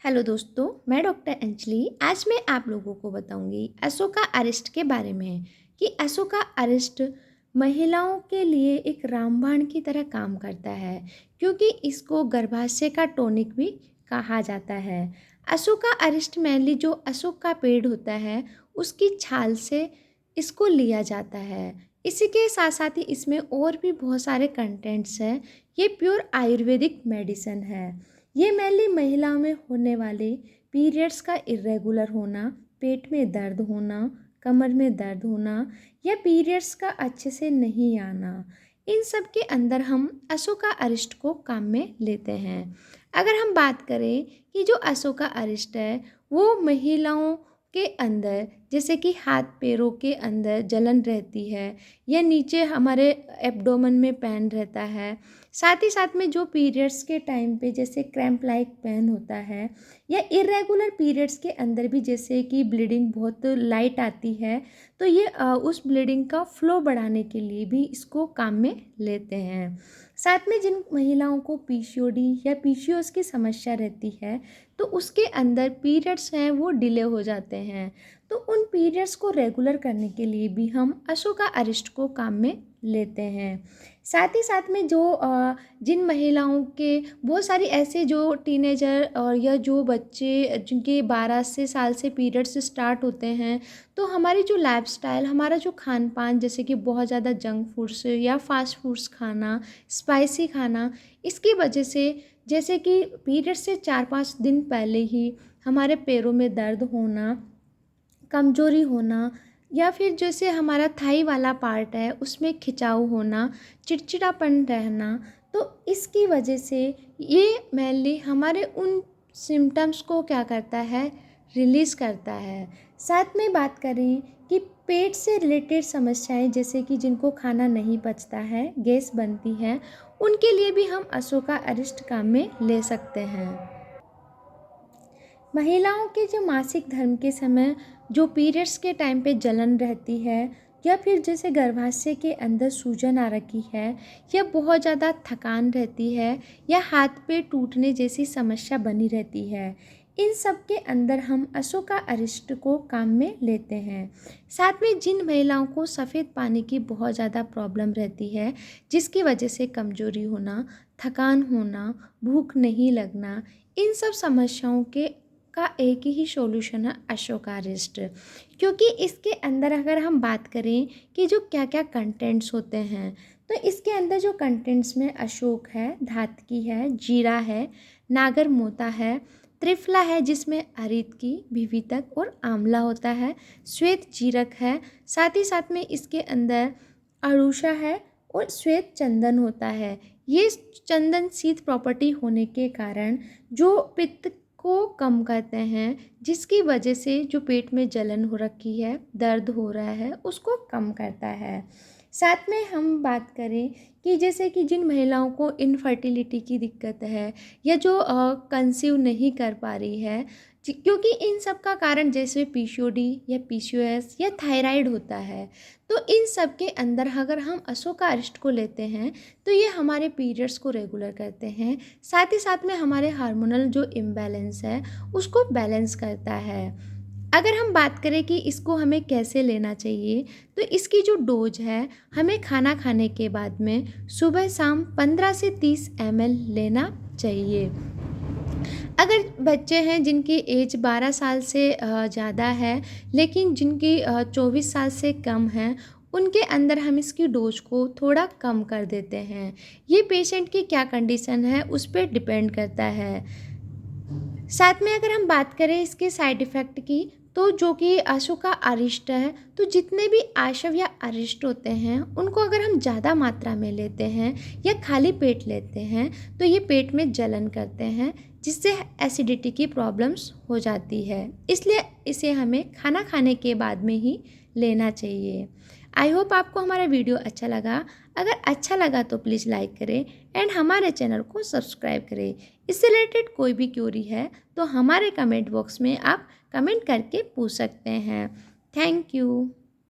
Hello दोस्तों, मैं doctor Anjali. आज मैं आप लोगों को बताऊंगी अशोका अरेस्ट के बारे में कि अशोका अरेस्ट महिलाओं के लिए एक रामबाण की तरह काम करता है, क्योंकि इसको गर्भाशय का टॉनिक भी कहा जाता है। अशोका अरेस्ट मेनली जो अशोक का पेड़ होता है उसकी छाल से इसको लिया जाता है। इसी के साथ साथ ही इसमें और भी बहुत सारे कंटेंट्स हैं। ये प्योर आयुर्वेदिक मेडिसिन है। ये मेनली महिलाओं में होने वाले पीरियड्स का इरेगुलर होना, पेट में दर्द होना, कमर में दर्द होना या पीरियड्स का अच्छे से नहीं आना, इन सब के अंदर हम अशोका अरिष्ट को काम में लेते हैं। अगर हम बात करें कि जो अशोका अरिष्ट है वो महिलाओं के अंदर जैसे कि हाथ पैरों के अंदर जलन रहती है या नीचे हमारे एब्डोमेन में पेन रहता है, साथ ही साथ में जो पीरियड्स के टाइम पे जैसे क्रैम्प लाइक पेन होता है या इरेगुलर पीरियड्स के अंदर भी जैसे कि ब्लीडिंग बहुत लाइट आती है, तो ये उस ब्लीडिंग का फ्लो बढ़ाने के लिए भी इसको काम में लेते हैं। साथ में जिन महिलाओं को पीसीओडी या पीसीओएस की समस्या रहती है तो उसके अंदर पीरियड्स हैं वो डिले हो जाते हैं, तो उन पीरियड्स को रेगुलर करने के लिए भी हम अशोका अरिष्ट को काम में लेते हैं। साथ ही साथ में जो जिन महिलाओं के बहुत सारी ऐसे जो टीनेजर और या जो बच्चे जिनके 12 से साल से पीरियड्स स्टार्ट होते हैं, तो हमारी जो लाइफस्टाइल, हमारा जो खान पान जैसे कि बहुत ज़्यादा जंक फूड्स या फास्ट फूड्स खाना, स्पाइसी खाना, इसकी वजह से जैसे कि पीरियड से 4-5 दिन पहले ही हमारे पैरों में दर्द होना, कमजोरी होना या फिर जैसे हमारा थाई वाला पार्ट है उसमें खिंचाव होना, चिड़चिड़ापन रहना, तो इसकी वजह से ये मेनली हमारे उन सिम्टम्स को क्या करता है, रिलीज़ करता है। साथ में बात करें कि पेट से रिलेटेड समस्याएं जैसे कि जिनको खाना नहीं पचता है, गैस बनती है, उनके लिए भी हम अशोका अरिष्ट काम में ले सकते हैं। महिलाओं के जो मासिक धर्म के समय जो पीरियड्स के टाइम पे जलन रहती है या फिर जैसे गर्भाशय के अंदर सूजन आ रखी है या बहुत ज़्यादा थकान रहती है या हाथ पे टूटने जैसी समस्या बनी रहती है, इन सब के अंदर हम अशोका अरिष्ट को काम में लेते हैं। साथ में जिन महिलाओं को सफ़ेद पानी की बहुत ज़्यादा प्रॉब्लम रहती है जिसकी वजह से कमजोरी होना, थकान होना, भूख नहीं लगना, इन सब समस्याओं के का एक ही सॉल्यूशन है अशोका अरिष्ट। क्योंकि इसके अंदर अगर हम बात करें कि जो क्या क्या कंटेंट्स होते हैं, तो इसके अंदर जो कंटेंट्स में अशोक है, धातकी है, जीरा है, नागर मोता है, त्रिफला है जिसमें हरितकी, विवितक और आंवला होता है, श्वेत जीरक है, साथ ही साथ में इसके अंदर अरुषा है और श्वेत चंदन होता है। ये चंदन शीत प्रॉपर्टी होने के कारण जो पित्त को कम करते हैं, जिसकी वजह से जो पेट में जलन हो रखी है, दर्द हो रहा है, उसको कम करता है। साथ में हम बात करें कि जैसे कि जिन महिलाओं को इनफर्टिलिटी की दिक्कत है या जो कंसीव नहीं कर पा रही है, क्योंकि इन सब का कारण जैसे पीसीओडी या पीसीओएस या थायराइड होता है, तो इन सब के अंदर अगर हम अशोका अरिष्ट को लेते हैं तो ये हमारे पीरियड्स को रेगुलर करते हैं, साथ ही साथ में हमारे हार्मोनल जो इम्बैलेंस है उसको बैलेंस करता है। अगर हम बात करें कि इसको हमें कैसे लेना चाहिए, तो इसकी जो डोज है हमें खाना खाने के बाद में सुबह शाम 15 से 30 ml लेना चाहिए। अगर बच्चे हैं जिनकी एज 12 साल से ज़्यादा है लेकिन जिनकी 24 साल से कम है, उनके अंदर हम इसकी डोज को थोड़ा कम कर देते हैं। ये पेशेंट की क्या कंडीशन है उस पर डिपेंड करता है। साथ में अगर हम बात करें इसके साइड इफ़ेक्ट की, तो जो कि अशोका अरिष्ट है, तो जितने भी आशव या अरिष्ट होते हैं उनको अगर हम ज़्यादा मात्रा में लेते हैं या खाली पेट लेते हैं तो ये पेट में जलन करते हैं, जिससे एसिडिटी की प्रॉब्लम्स हो जाती है। इसलिए इसे हमें खाना खाने के बाद में ही लेना चाहिए। आई होप आपको हमारा वीडियो अच्छा लगा। अगर अच्छा लगा तो प्लीज़ लाइक करें एंड हमारे चैनल को सब्सक्राइब करें। इससे रिलेटेड कोई भी क्वेरी है तो हमारे कमेंट बॉक्स में आप कमेंट करके पूछ सकते हैं। Thank you.